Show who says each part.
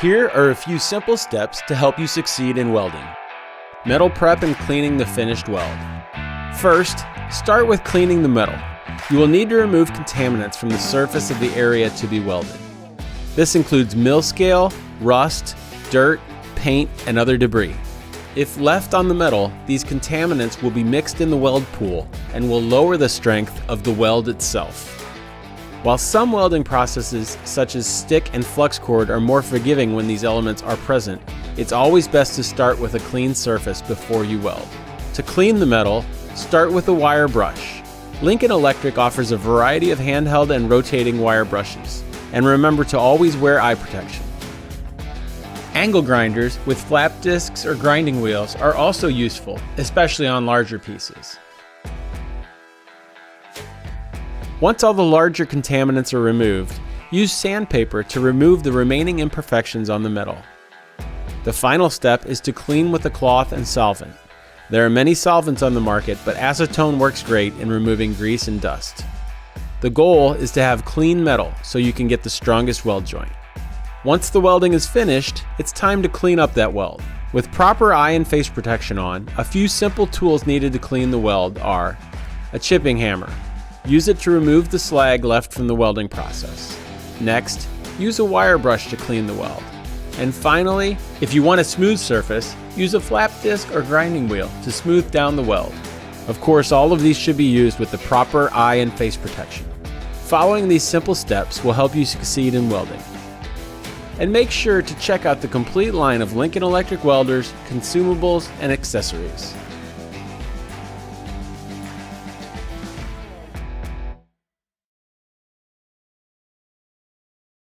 Speaker 1: Here are a few simple steps to help you succeed in welding. Metal prep and cleaning the finished weld. First, start with cleaning the metal. You will need to remove contaminants from the surface of the area to be welded. This includes mill scale, rust, dirt, paint, and other debris. If left on the metal, these contaminants will be mixed in the weld pool and will lower the strength of the weld itself. While some welding processes, such as stick and flux cord, are more forgiving when these elements are present, it's always best to start with a clean surface before you weld. To clean the metal, start with a wire brush. Lincoln Electric offers a variety of handheld and rotating wire brushes. And remember to always wear eye protection. Angle grinders with flap discs or grinding wheels are also useful, especially on larger pieces. Once all the larger contaminants are removed, use sandpaper to remove the remaining imperfections on the metal. The final step is to clean with a cloth and solvent. There are many solvents on the market, but acetone works great in removing grease and dust. The goal is to have clean metal so you can get the strongest weld joint. Once the welding is finished, it's time to clean up that weld. With proper eye and face protection on, a few simple tools needed to clean the weld are a chipping hammer. Use it to remove the slag left from the welding process. Next, use a wire brush to clean the weld. And finally, if you want a smooth surface, use a flap disc or grinding wheel to smooth down the weld. Of course, all of these should be used with the proper eye and face protection. Following these simple steps will help you succeed in welding. And make sure to check out the complete line of Lincoln Electric welders, consumables, and accessories.